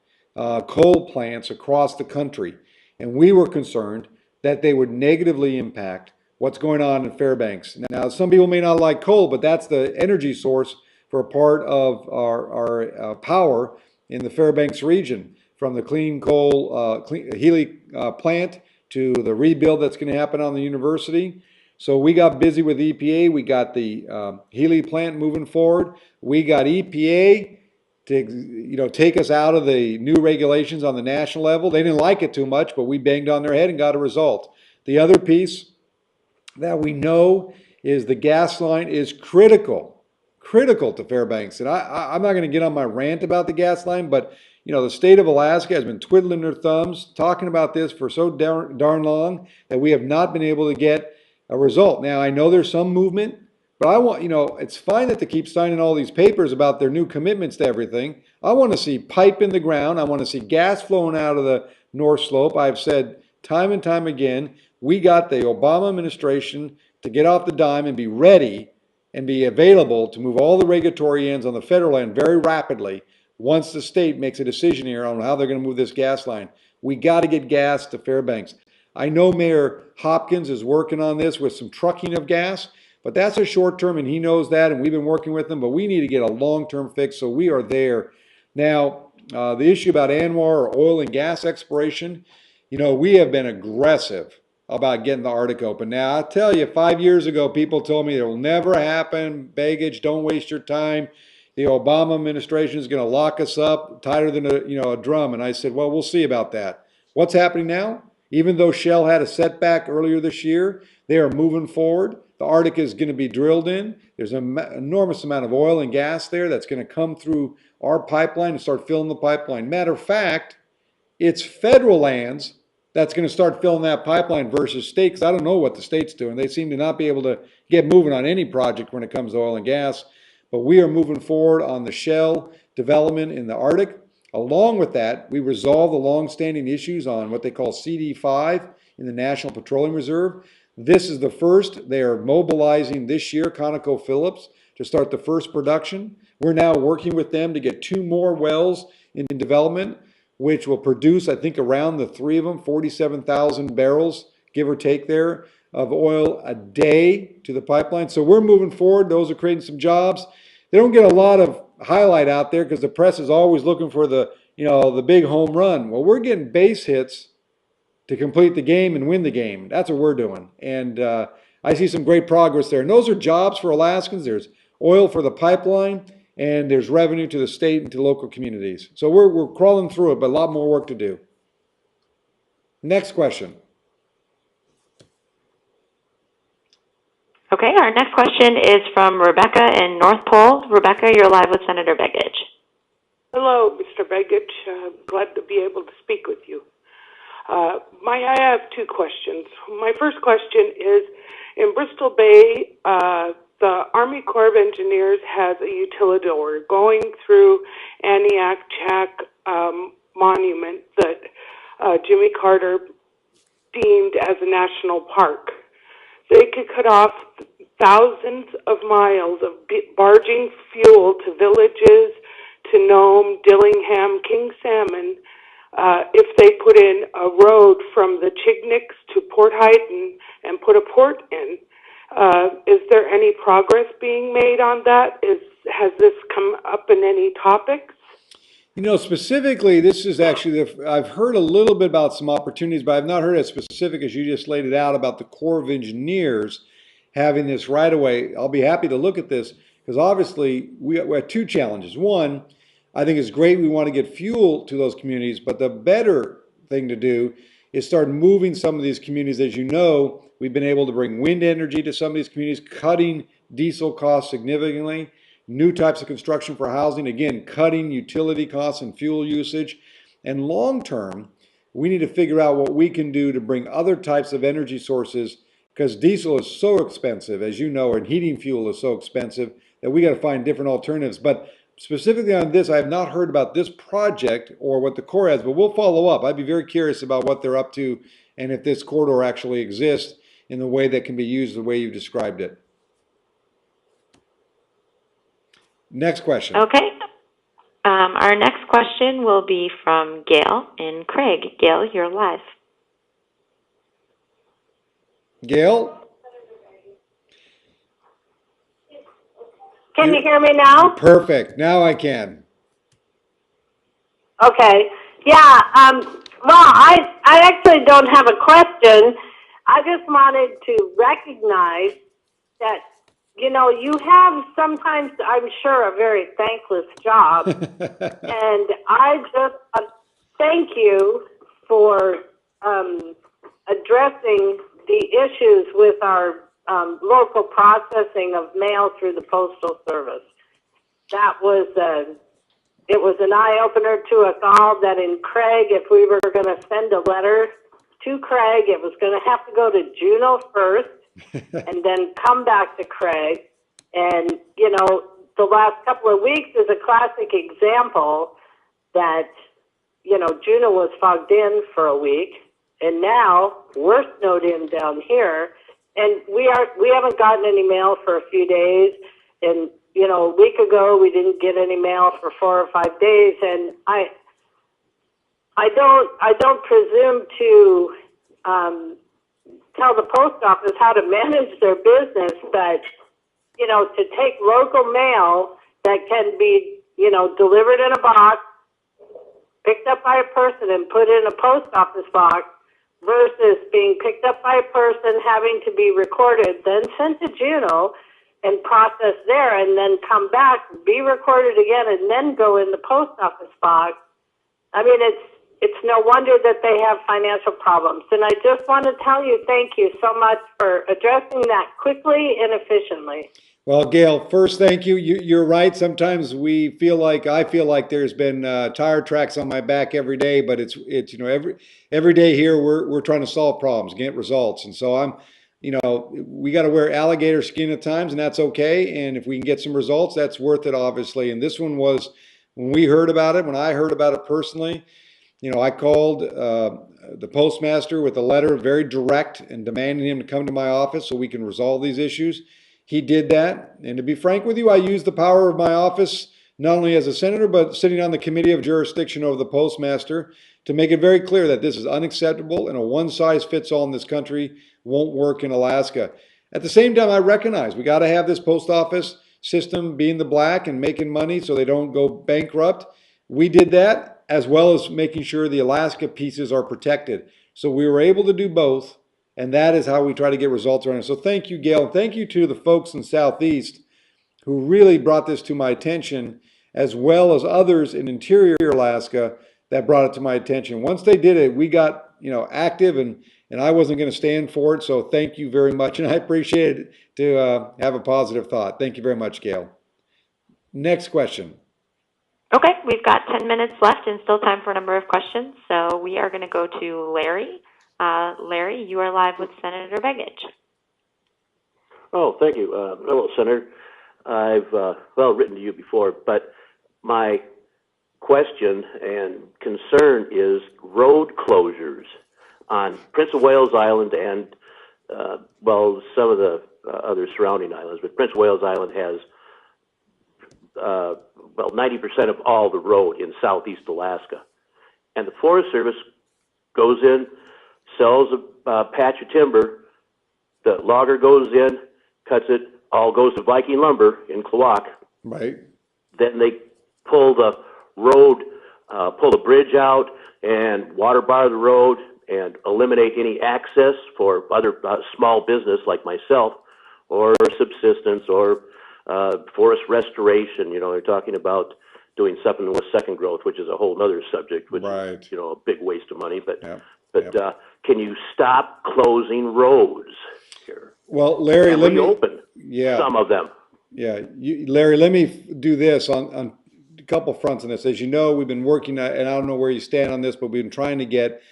coal plants across the country. And we were concerned that they would negatively impact what's going on in Fairbanks. Now, some people may not like coal, but that's the energy source for a part of our power in the Fairbanks region, from the clean coal Healy plant to the rebuild that's going to happen on the university. So we got busy with EPA. We got the Healy plant moving forward. We got EPA to take us out of the new regulations on the national level. They didn't like it too much, but we banged on their head and got a result. The other piece that we know is the gas line is critical to Fairbanks. And I'm not going to get on my rant about the gas line, but the state of Alaska has been twiddling their thumbs, talking about this for so darn long that we have not been able to get a result. Now, I know there's some movement, but I want, it's fine that they keep signing all these papers about their new commitments to everything. I want to see pipe in the ground. I want to see gas flowing out of the North Slope. I've said time and time again, we got the Obama administration to get off the dime and be ready and be available to move all the regulatory ends on the federal end very rapidly once the state makes a decision here on how they're going to move this gas line. We got to get gas to Fairbanks. I know Mayor Hopkins is working on this with some trucking of gas, but that's a short term, and he knows that, and we've been working with him, but we need to get a long-term fix, so we are there. Now, the issue about ANWR or oil and gas exploration, we have been aggressive about getting the Arctic open. Now, I tell you, 5 years ago, people told me it will never happen. Begich, don't waste your time. The Obama administration is going to lock us up tighter than a drum. And I said, well, we'll see about that. What's happening now? Even though Shell had a setback earlier this year, they are moving forward. The Arctic is going to be drilled in. There's an enormous amount of oil and gas there that's going to come through our pipeline and start filling the pipeline. Matter of fact, it's federal lands that's going to start filling that pipeline versus state, because I don't know what the state's doing. They seem to not be able to get moving on any project when it comes to oil and gas. But we are moving forward on the Shell development in the Arctic. Along with that, we resolve the long-standing issues on what they call CD5 in the National Petroleum Reserve. This is the first. They are mobilizing this year, ConocoPhillips, to start the first production. We're now working with them to get 2 more wells in development, which will produce, I think, around the 3 of them, 47,000 barrels, give or take there, of oil a day to the pipeline. So we're moving forward. Those are creating some jobs. They don't get a lot of highlight out there because the press is always looking for the, the big home run. Well, we're getting base hits to complete the game and win the game. That's what we're doing. And I see some great progress there. And those are jobs for Alaskans. There's oil for the pipeline, and there's revenue to the state and to local communities. So we're crawling through it, but a lot more work to do. Next question. Okay, our next question is from Rebecca in North Pole. Rebecca, you're live with Senator Begich. Hello, Mr. Begich. Glad to be able to speak with you. I have 2 questions. My first question is, in Bristol Bay, the Army Corps of Engineers has a utilidor going through Aniak Chak Monument that Jimmy Carter deemed as a national park. They could cut off thousands of miles of barging fuel to villages, to Nome, Dillingham, King Salmon, if they put in a road from the Chigniks to Port Huyton and put a port in. Is there any progress being made on that? Has this come up in any topics? Specifically, this is actually, I've heard a little bit about some opportunities, but I've not heard as specific as you just laid it out about the Corps of Engineers having this right away. I'll be happy to look at this because obviously we have 2 challenges. One, I think it's great we want to get fuel to those communities, but the better thing to do is start moving some of these communities. As you know, we've been able to bring wind energy to some of these communities, cutting diesel costs significantly. New types of construction for housing, again, cutting utility costs and fuel usage. And long term, we need to figure out what we can do to bring other types of energy sources because diesel is so expensive, as you know, and heating fuel is so expensive that we got to find different alternatives. But specifically on this, I have not heard about this project or what the Corps has, but we'll follow up. I'd be very curious about what they're up to and if this corridor actually exists in the way that can be used the way you described it. Next question. Okay. Our next question will be from Gail in Craig. Gail, you're live. Gail? Can you hear me now? Perfect. Now I can. Okay. Yeah. Well, I actually don't have a question. I just wanted to recognize that, you have sometimes, I'm sure, a very thankless job. And I just thank you for addressing the issues with our local processing of mail through the Postal Service. That was it was an eye-opener to us all that in Craig, if we were going to send a letter to Craig, it was going to have to go to Juneau first and then come back to Craig. And, the last couple of weeks is a classic example that, Juneau was fogged in for a week, and now we're snowed in down here. And we haven't gotten any mail for a few days. And, a week ago we didn't get any mail for 4 or 5 days. And I don't presume to tell the post office how to manage their business, but to take local mail that can be delivered in a box, picked up by a person, and put in a post office box, versus being picked up by a person, having to be recorded, then sent to Juneau and processed there, and then come back, be recorded again, and then go in the post office box. I mean, it's no wonder that they have financial problems. And I just want to tell you, thank you so much for addressing that quickly and efficiently. Well, Gail, first, thank you. You're right. Sometimes I feel like there's been tire tracks on my back every day, but it's every day here we're trying to solve problems, get results, and so we got to wear alligator skin at times, and that's okay. And if we can get some results, that's worth it, obviously. And this one was when I heard about it personally. I called the postmaster with a letter, very direct, and demanding him to come to my office so we can resolve these issues. He did that. And to be frank with you, I used the power of my office, not only as a senator, but sitting on the committee of jurisdiction over the postmaster, to make it very clear that this is unacceptable and a one-size-fits-all in this country won't work in Alaska. At the same time, I recognize we got to have this post office system being the black and making money so they don't go bankrupt. We did that, as well as making sure the Alaska pieces are protected. So we were able to do both, and that is how we try to get results around it. So thank you, Gail, and thank you to the folks in Southeast who really brought this to my attention, as well as others in interior Alaska that brought it to my attention. Once they did it, we got active, and I wasn't going to stand for it. So thank you very much, and I appreciate it to have a positive thought. Thank you very much, Gail. Next question. Okay, we've got 10 minutes left and still time for a number of questions. So we are going to go to Larry. Larry, you are live with Senator Begich. Oh, thank you. Hello, Senator. I've, written to you before, but my question and concern is road closures on Prince of Wales Island and, some of the other surrounding islands. But Prince of Wales Island has, 90% of all the road in southeast Alaska. And the Forest Service goes in, sells a patch of timber, the logger goes in, cuts it, all goes to Viking Lumber in Klawock. Right. Then they pull the road, pull the bridge out and water bar the road and eliminate any access for other small business like myself or subsistence or forest restoration. They're talking about doing something with second growth, which is a whole other subject, which is, a big waste of money. But, can you stop closing roads here? Well, Larry, and let me reopen some of them. Yeah, Larry, let me do this on a couple fronts on this. As you know, we've been working, and I don't know where you stand on this, but we've been trying to get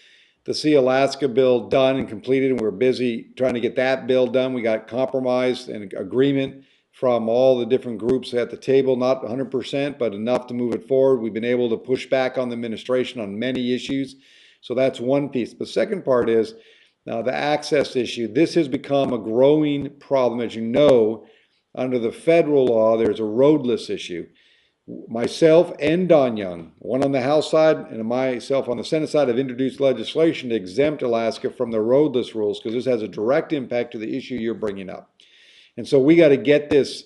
the Sea Alaska bill done and completed, and we're busy trying to get that bill done. We got compromise and agreement from all the different groups at the table, not 100%, but enough to move it forward. We've been able to push back on the administration on many issues. So that's one piece. The second part is the access issue. This has become a growing problem. As you know, under the federal law, there's a roadless issue. Myself and Don Young, one on the House side and myself on the Senate side, have introduced legislation to exempt Alaska from the roadless rules because this has a direct impact to the issue you're bringing up. And so we got to get this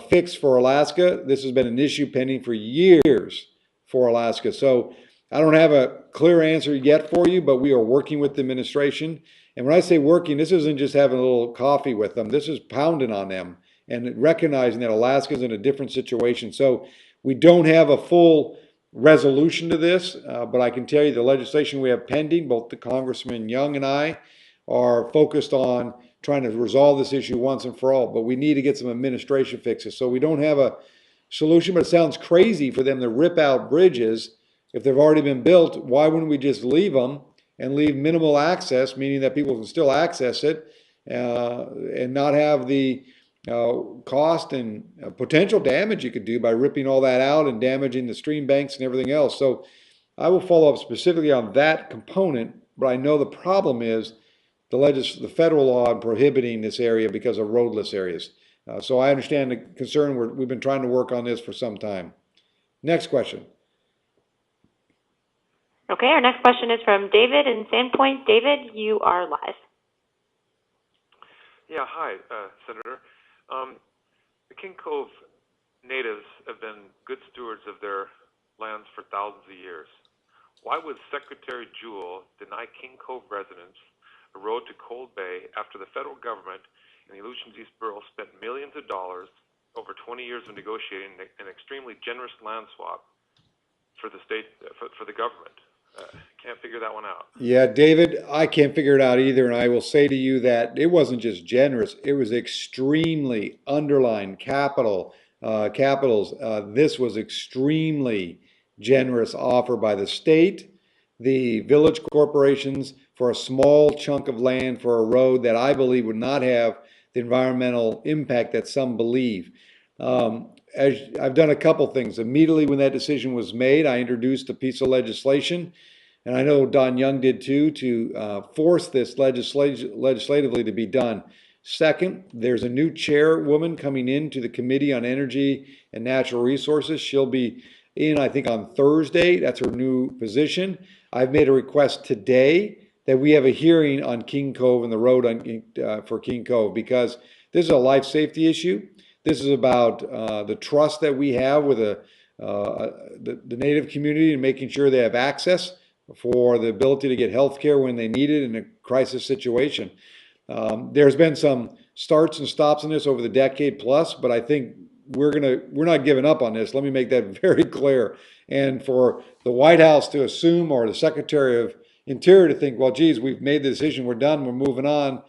fixed for Alaska. This has been an issue pending for years for Alaska. So I don't have a clear answer yet for you, but we are working with the administration. And when I say working, this isn't just having a little coffee with them. This is pounding on them and recognizing that Alaska's in a different situation. So we don't have a full resolution to this, but I can tell you the legislation we have pending, both the Congressman Young and I, are focused on trying to resolve this issue once and for all. But we need to get some administration fixes. So we don't have a solution, but it sounds crazy for them to rip out bridges if they've already been built. Why wouldn't we just leave them and leave minimal access, meaning that people can still access it and not have the cost and potential damage you could do by ripping all that out and damaging the stream banks and everything else. So I will follow up specifically on that component, but I know the problem is the federal law prohibiting this area because of roadless areas. So I understand the concern. We've been trying to work on this for some time. Next question. Okay, our next question is from David in Sandpoint. David, you are live. Yeah, hi, Senator. The King Cove natives have been good stewards of their lands for thousands of years. Why would Secretary Jewell deny King Cove residents a road to Cold Bay after the federal government and the Aleutians East Borough spent millions of dollars over 20 years of negotiating an extremely generous land swap for the state, for the government? Can't figure that one out. Yeah, David, I can't figure it out either. And I will say to you that it wasn't just generous, it was extremely underlined capitals. This was extremely generous offer by the state, the village corporations, for a small chunk of land for a road that I believe would not have the environmental impact that some believe. As I've done a couple things. Immediately when that decision was made, I introduced a piece of legislation and I know Don Young did too, to force this legislatively to be done. Second, there's a new chairwoman coming into the Committee on Energy and Natural Resources. She'll be in, I think, on Thursday. That's her new position. I've made a request today that we have a hearing on King Cove and the road for King Cove, because this is a life safety issue. This is about the trust that we have with the Native community and making sure they have access for the ability to get health care when they need it in a crisis situation. There's been some starts and stops in this over the decade plus, but I think we're not giving up on this. Let me make that very clear. And for the White House to assume, or the Secretary of Interior to think, well, geez, we've made the decision, we're done, we're moving on.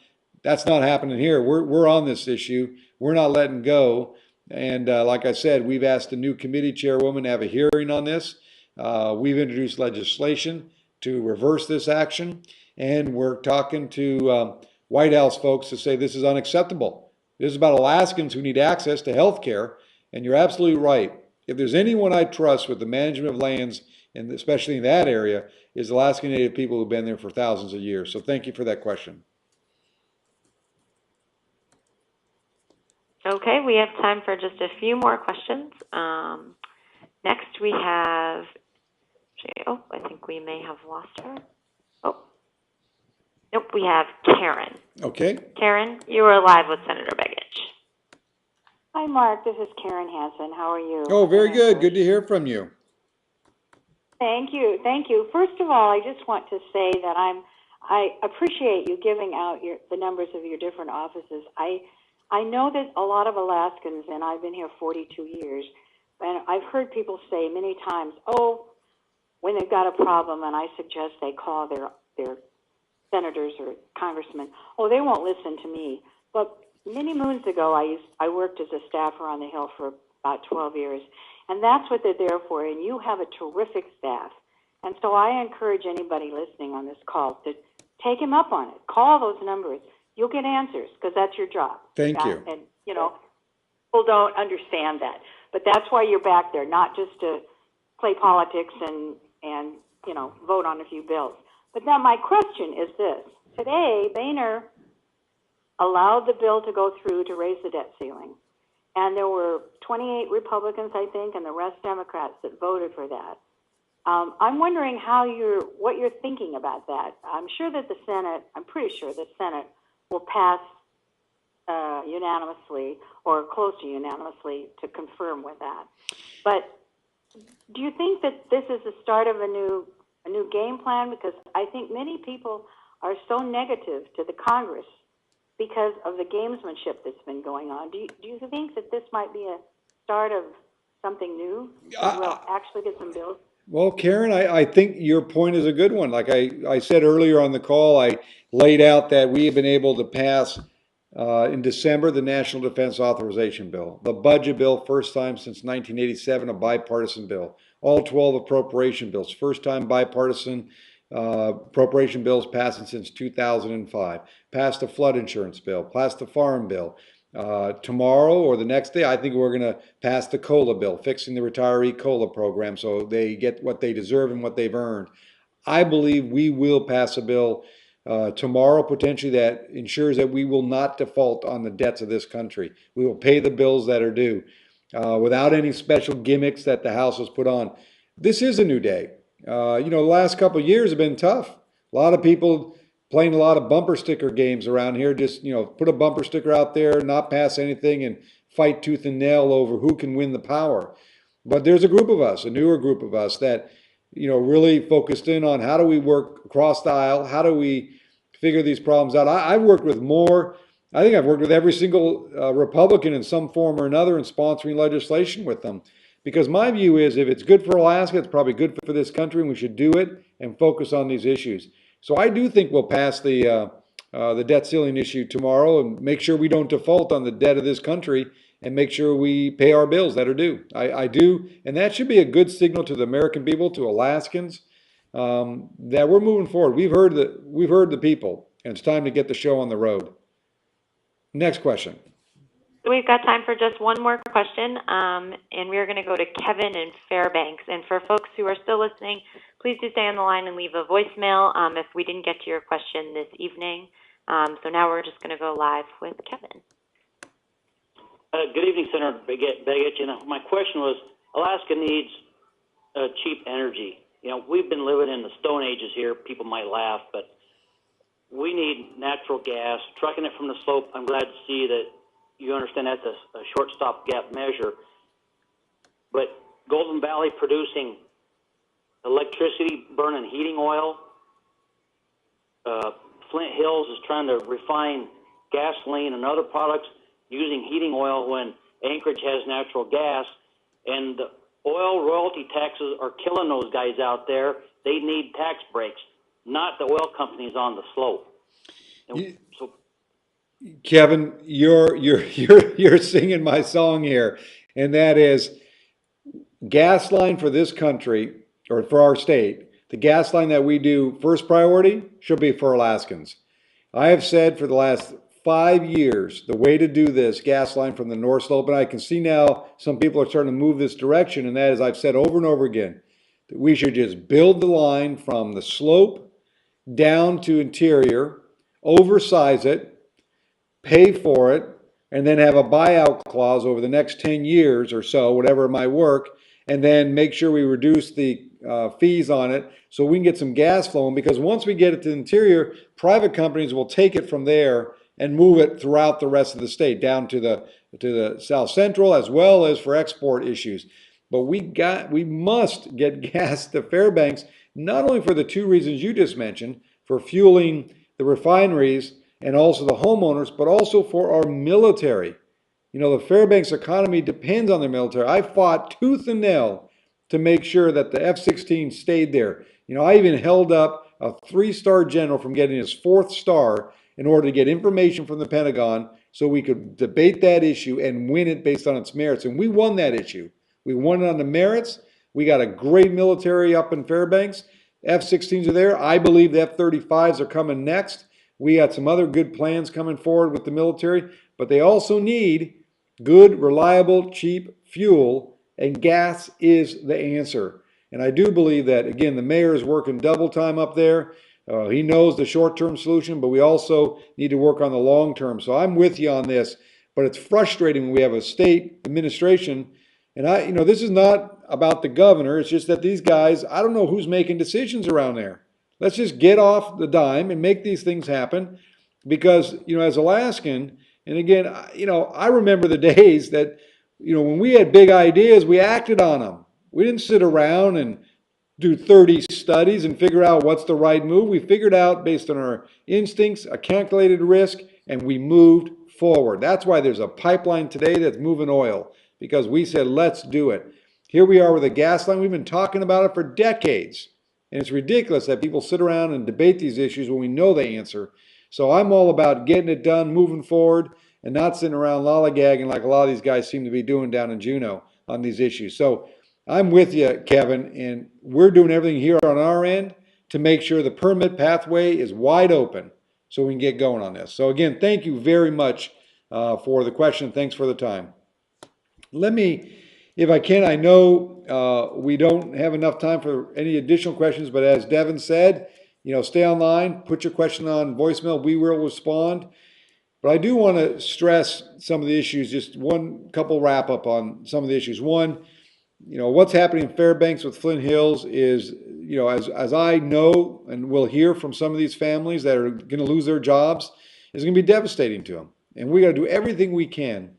That's not happening here. We're on this issue. We're not letting go. And like I said, we've asked the new committee chairwoman to have a hearing on this. We've introduced legislation to reverse this action, and we're talking to White House folks to say this is unacceptable. This is about Alaskans who need access to health care, and you're absolutely right. If there's anyone I trust with the management of lands, and especially in that area, is Alaskan Native people who've been there for thousands of years. So thank you for that question. Okay, we have time for just a few more questions. Next we have, I think we may have lost her. Oh, nope, we have Karen. Okay. Karen, you are live with Senator Begich. Hi, Mark. This is Karen Hansen. How are you? Oh, very good. Good to hear from you. Thank you. Thank you. First of all, I just want to say that I appreciate you giving out the numbers of your different offices. I know that a lot of Alaskans, and I've been here 42 years, and I've heard people say many times, oh, when they've got a problem, and I suggest they call their senators or congressmen, oh, they won't listen to me. But many moons ago, I worked as a staffer on the Hill for about 12 years, and that's what they're there for, and you have a terrific staff. And so I encourage anybody listening on this call to take him up on it. Call those numbers. You'll get answers, because that's your job. Thank you. And, people don't understand that. But that's why you're back there, not just to play politics and vote on a few bills. But now my question is this. Today, Boehner allowed the bill to go through to raise the debt ceiling. And there were 28 Republicans, I think, and the rest Democrats that voted for that. I'm wondering what you're thinking about that. I'm pretty sure the Senate will pass unanimously or close to unanimously to confirm with that. But do you think that this is the start of a new game plan? Because I think many people are so negative to the Congress because of the gamesmanship that's been going on. Do you think that this might be a start of something new that will actually get some bills? Well, Karen, I think your point is a good one. Like I said earlier on the call, I laid out that we have been able to pass in December the National Defense Authorization Bill, the budget bill, first time since 1987, a bipartisan bill. All 12 appropriation bills, first time bipartisan appropriation bills passing since 2005. Passed a flood insurance bill, passed a farm bill. Tomorrow or the next day, I think we're going to pass the COLA bill, fixing the retiree COLA program so they get what they deserve and what they've earned. I believe we will pass a bill tomorrow, potentially, that ensures that we will not default on the debts of this country. We will pay the bills that are due without any special gimmicks that the House has put on. This is a new day. The last couple of years have been tough. A lot of people playing a lot of bumper sticker games around here, just, put a bumper sticker out there, not pass anything, and fight tooth and nail over who can win the power. But there's a group of us, a newer group of us that, really focused in on how do we work across the aisle, how do we figure these problems out. I think I've worked with every single Republican in some form or another in sponsoring legislation with them. Because my view is if it's good for Alaska, it's probably good for this country, and we should do it and focus on these issues. So I do think we'll pass the debt ceiling issue tomorrow and make sure we don't default on the debt of this country and make sure we pay our bills that are due. I do, and that should be a good signal to the American people, to Alaskans, that we're moving forward. We've heard the people, and it's time to get the show on the road. Next question. So we've got time for just one more question, and we're going to go to Kevin in Fairbanks. And for folks who are still listening, please do stay on the line and leave a voicemail if we didn't get to your question this evening. So now we're just going to go live with Kevin. Good evening, Senator Begich. And my question was, Alaska needs cheap energy. You know, we've been living in the Stone Ages here. People might laugh, but we need natural gas. Trucking it from the slope, I'm glad to see that you understand that's a short stopgap measure. But Golden Valley producing electricity, burning heating oil. Flint Hills is trying to refine gasoline and other products using heating oil when Anchorage has natural gas. And the oil royalty taxes are killing those guys out there. They need tax breaks, not the oil companies on the slope. Kevin, you're singing my song here, and that is gas line for this country or for our state. The gas line that we do first priority should be for Alaskans. I have said for the last 5 years the way to do this gas line from the North Slope, and I can see now some people are starting to move this direction, and that is I've said over and over again that we should just build the line from the slope down to interior, oversize it, pay for it, and then have a buyout clause over the next 10 years or so, whatever it might work, and then make sure we reduce the fees on it so we can get some gas flowing, because once we get it to the interior, private companies will take it from there and move it throughout the rest of the state, down to the South Central, as well as for export issues. But we must get gas to Fairbanks, not only for the two reasons you just mentioned, for fueling the refineries and also the homeowners, but also for our military. You know, the Fairbanks economy depends on the military. I fought tooth and nail to make sure that the F-16 stayed there. You know, I even held up a 3-star general from getting his 4th star in order to get information from the Pentagon so we could debate that issue and win it based on its merits. And we won that issue. We won it on the merits. We got a great military up in Fairbanks. F-16s are there. I believe the F-35s are coming next. We got some other good plans coming forward with the military, but they also need good, reliable, cheap fuel, and gas is the answer. And I do believe that, again, the mayor is working double time up there. He knows the short-term solution, but we also need to work on the long-term. So I'm with you on this, but it's frustrating when we have a state administration, and this is not about the governor. It's just that these guys, I don't know who's making decisions around there. Let's just get off the dime and make these things happen, because, as Alaskan, and again, I remember the days that, when we had big ideas, we acted on them. We didn't sit around and do 30 studies and figure out what's the right move. We figured out based on our instincts, a calculated risk, and we moved forward. That's why there's a pipeline today that's moving oil, because we said, let's do it. Here we are with a gas line. We've been talking about it for decades. And it's ridiculous that people sit around and debate these issues when we know the answer. So I'm all about getting it done, moving forward, and not sitting around lollygagging like a lot of these guys seem to be doing down in Juneau on these issues. So I'm with you, Kevin, and we're doing everything here on our end to make sure the permit pathway is wide open so we can get going on this. So again, thank you very much for the question. Thanks for the time. Let me, if I can, I know we don't have enough time for any additional questions, but as Devin said, stay online, put your question on voicemail, we will respond. But I do want to stress some of the issues, just one couple wrap up on some of the issues. One, what's happening in Fairbanks with Flint Hills is, as I know and will hear from some of these families that are going to lose their jobs, is going to be devastating to them. And we got to do everything we can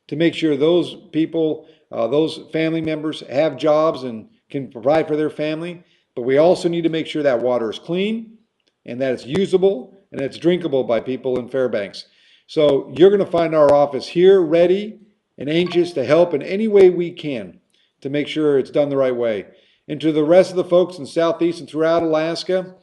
to make sure those people, those family members have jobs and can provide for their family. But we also need to make sure that water is clean and that it's usable and that it's drinkable by people in Fairbanks. So you're going to find our office here ready and anxious to help in any way we can to make sure it's done the right way. And to the rest of the folks in Southeast and throughout Alaska,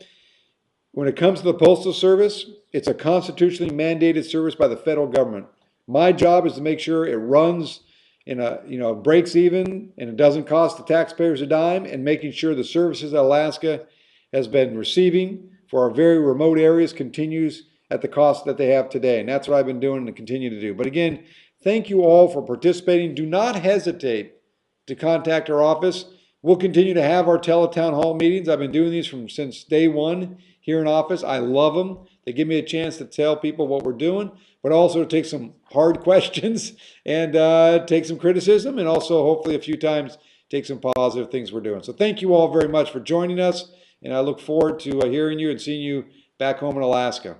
when it comes to the Postal Service, it's a constitutionally mandated service by the federal government. My job is to make sure it runs in a, breaks even and it doesn't cost the taxpayers a dime, and making sure the services that Alaska has been receiving for our very remote areas continues at the cost that they have today. And that's what I've been doing and continue to do. But again, Thank you all for participating. Do not hesitate to contact our office. We'll continue to have our teletown hall meetings. I've been doing these since day one here in office. I love them. They give me a chance to tell people what we're doing, but also to take some hard questions and take some criticism, and also hopefully a few times take some positive things we're doing. So thank you all very much for joining us, and I look forward to hearing you and seeing you back home in Alaska.